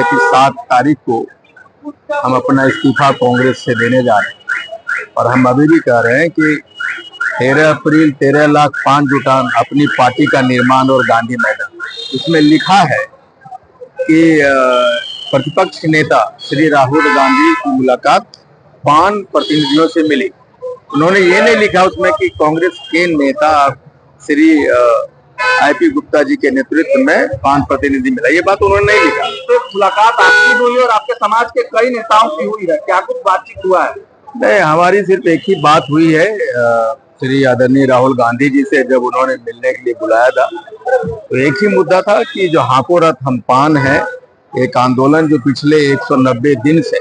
कि 7 तारीख को हम अपना इस्तीफा कांग्रेस से देने जा रहे हैं और हम अभी भी कह रहे हैं कि 13 अप्रैल 13 लाख 5 जुटान अपनी पार्टी का निर्माण और गांधी मैदान, इसमें लिखा है कि प्रतिपक्ष नेता श्री राहुल गांधी की मुलाकात पान प्रतिनिधियों से मिली। उन्होंने ये नहीं लिखा उसमें कि कांग्रेस के नेता श्री आईपी गुप्ता जी के नेतृत्व में 5 प्रतिनिधि मिला, ये बात उन्होंने नहीं लिखा। तो मुलाकात आपकी हुई और आपके समाज के कई नेताओं की हुई है, क्या कुछ बातचीत हुआ है? नहीं, हमारी सिर्फ एक ही बात हुई है श्री आदरणीय राहुल गांधी जी से। जब उन्होंने मिलने के लिए बुलाया था तो एक ही मुद्दा था कि जो हाथों रथ हम पान है, एक आंदोलन जो पिछले 190 दिन से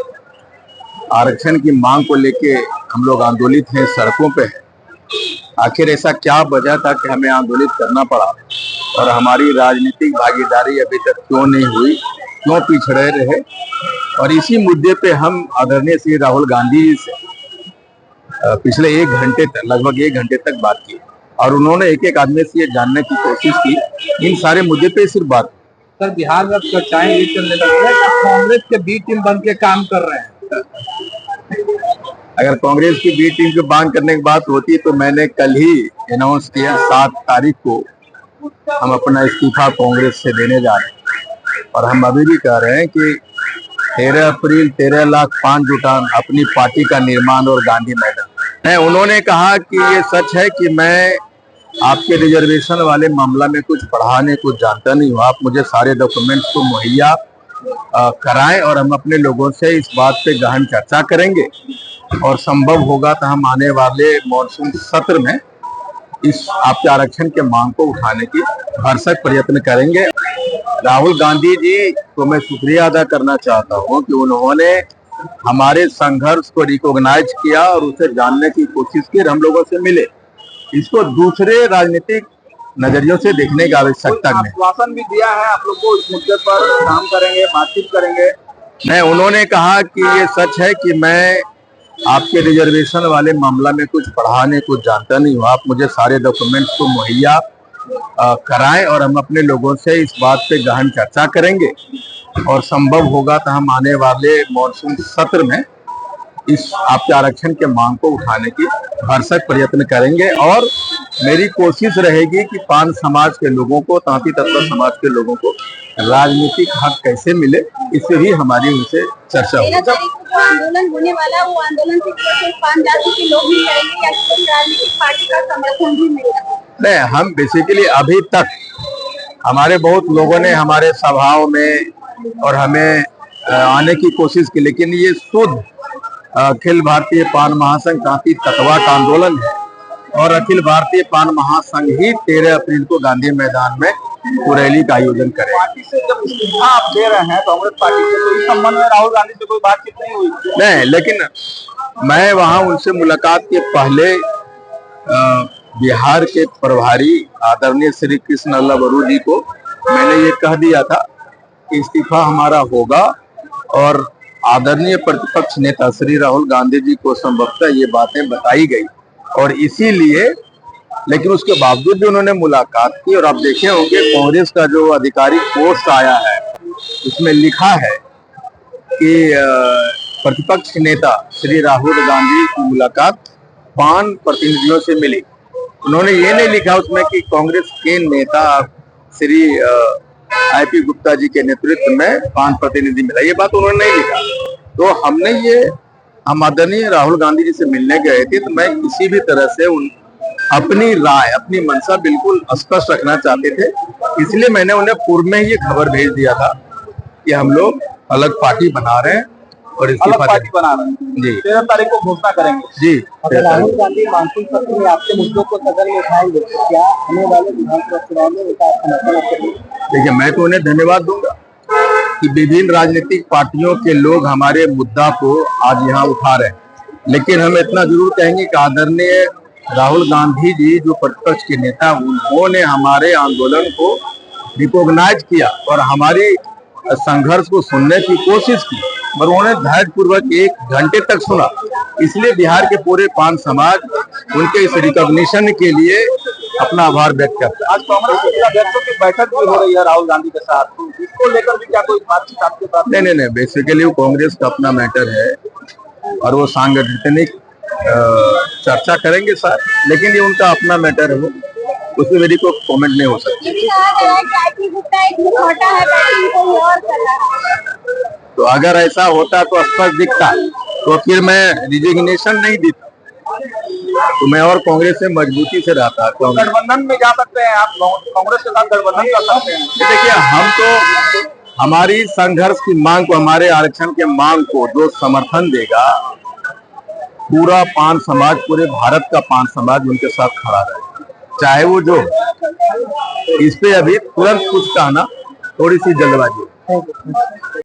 आरक्षण की मांग को लेके हम लोग आंदोलित हैं, सड़कों पे हैं। आखिर ऐसा क्या वजह था कि हमें आंदोलित करना पड़ा और हमारी राजनीतिक भागीदारी अभी तक क्यों नहीं हुई, क्यों पिछड़े रहे? और इसी मुद्दे पे हम आदरणीय श्री राहुल गांधी जी से पिछले 1 घंटे तक, लगभग 1 घंटे तक बात की और उन्होंने एक एक आदमी से ये जानने की कोशिश की। इन सारे मुद्दे पे सिर्फ बात। सर, बिहार में चर्चाएं ये चलने लगी है कि कांग्रेस के बी टीम बन के काम कर रहे हैं। अगर कांग्रेस की बी टीम को बांध करने की बात होती तो मैंने कल ही अनाउंस किया 7 तारीख को हम अपना इस्तीफा कांग्रेस से देने जा रहे हैं और हम अभी भी कह रहे हैं कि 13 अप्रैल 13 लाख 5 जुटान अपनी पार्टी का निर्माण और गांधी मैदान। उन्होंने कहा कि ये सच है कि मैं आपके रिजर्वेशन वाले मामला में कुछ पढ़ाने कुछ जानता नहीं हूँ, आप मुझे सारे डॉक्यूमेंट्स को मुहैया कराएं और हम अपने लोगों से इस बात पे गहन चर्चा करेंगे और संभव होगा तो हम आने वाले मॉनसून सत्र में इस आपके आरक्षण के मांग को उठाने की भरसक प्रयत्न करेंगे। राहुल गांधी जी को मैं शुक्रिया अदा करना चाहता हूँ कि उन्होंने हमारे संघर्ष को रिकॉग्नाइज किया और उसे जानने की कोशिश की, हम लोगों से मिले। इसको दूसरे राजनीतिक नजरियों से देखने की आवश्यकता नहीं। आश्वासन भी दिया है आप लोग को इस मुद्दे पर काम करेंगे, बातचीत करेंगे। नहीं, उन्होंने कहा कि ये सच है कि मैं आपके रिजर्वेशन वाले मामला में कुछ पढ़ाने कुछ जानता नहीं हूँ, आप मुझे सारे डॉक्यूमेंट्स को मुहैया कराएं और हम अपने लोगों से इस बात पे गहन चर्चा करेंगे और संभव होगा तो हम आने वाले मॉनसून सत्र में इस आपके आरक्षण के मांग को उठाने की भरसक प्रयत्न करेंगे। और मेरी कोशिश रहेगी कि पान समाज के लोगों को, तांती तत्व समाज के लोगों को राजनीतिक हक कैसे मिले, इससे ही हमारी उनसे चर्चा होगी। आंदोलन होने वाला, वो आंदोलन से पान जाति के लोग भी करेंगे या किसी राजनीतिक पार्टी का समर्थन भी मिलेगा? नहीं, हम बेसिकली अभी तक हमारे बहुत लोगों ने हमारे सभाओं में और हमें आने की कोशिश की, लेकिन ये शुद्ध अखिल भारतीय पान महासंघ तांती तत्वा का आंदोलन है और अखिल भारतीय पान महासंघ ही 13 अप्रैल को गांधी मैदान में रैली का आयोजन करेगा। पार्टी से जब इस्तीफा आप दे रहे हैं कांग्रेस पार्टी से, तो इस संबंध में राहुल गांधी से कोई बातचीत नहीं हुई? नहीं, लेकिन मैं वहां उनसे मुलाकात के पहले बिहार के प्रभारी आदरणीय श्री कृष्णलल्ला बरू जी को मैंने ये कह दिया था कि इस्तीफा हमारा होगा और आदरणीय प्रतिपक्ष नेता श्री राहुल गांधी जी को संभवतः ये बातें बताई गई और इसीलिए, लेकिन उसके बावजूद भी उन्होंने मुलाकात की। और आप देखे होंगे कांग्रेस का जो आधिकारिक पोस्ट आया है उसमें लिखा है कि प्रतिपक्ष नेता श्री राहुल गांधी की मुलाकात 5 प्रतिनिधियों से मिली। उन्होंने ये नहीं लिखा उसमें कि कांग्रेस के नेता श्री आईपी गुप्ता जी के नेतृत्व में 5 प्रतिनिधि मिला, ये बात उन्होंने नहीं लिखा। तो हमने ये, हम आदरणीय राहुल गांधी जी से मिलने गए थे तो मैं किसी भी तरह से अपनी राय, अपनी मंशा बिल्कुल स्पष्ट रखना चाहते थे, इसलिए मैंने उन्हें पूर्व में ये खबर भेज दिया था कि हम लोग अलग पार्टी बना रहे हैं और अलग पार्टी बना रहे हैं। जी, 13 तारीख को घोषणा करेंगे। जी। राहुल गांधी मानसून सत्र में आपके मुद्दों को सदन में उठाएंगे, क्या आने वाले विधानसभा चुनाव में उनका समर्थन करेंगे? देखिए, मैं तो उन्हें धन्यवाद दूंगा कि विभिन्न राजनीतिक पार्टियों के लोग हमारे मुद्दा को आज यहाँ उठा रहे हैं, लेकिन हम इतना जरूर कहेंगे कि आदरणीय राहुल गांधी जी जो प्रतिपक्ष के नेता, उन्होंने हमारे आंदोलन को रिकॉग्नाइज किया और हमारी संघर्ष को सुनने की कोशिश की, पर उन्होंने धैर्यपूर्वक 1 घंटे तक सुना। इसलिए बिहार के पूरे पान समाज उनके इस रिकॉग्निशन के लिए अपना आभार व्यक्त करता आज कांग्रेस के जिलाध्यक्षों की बैठक भी हो रही है राहुल गांधी के साथ, तो इसको लेकर भी क्या कोई बातचीत आपके पास? नहीं, बेसिकली वो कांग्रेस का अपना मैटर है और वो सांगठनिक चर्चा करेंगे सर, लेकिन ये उनका अपना मैटर है, वो उसमें मेरी कोई कमेंट नहीं हो सकती। ये भी कहा गया है कि आईटी गुप्ता एक मुखौटा है, बैटिंग कोई और कर रहा है। तो अगर ऐसा होता तो स्पष्ट दिखता, तो फिर मैं रिजिग्नेशन नहीं देता, तो मैं और कांग्रेस से मजबूती से रहता। गठबंधन में जा सकते हैं आप, कांग्रेस के साथ गठबंधन कर सकते हैं। देखिए, हम तो हमारी संघर्ष की मांग को, हमारे आरक्षण के मांग को जो समर्थन देगा, पूरा पान समाज, पूरे भारत का पान समाज उनके साथ खड़ा रहे, चाहे वो जो। इस पे अभी तुरंत कुछ कहना थोड़ी सी जल्दबाजी है।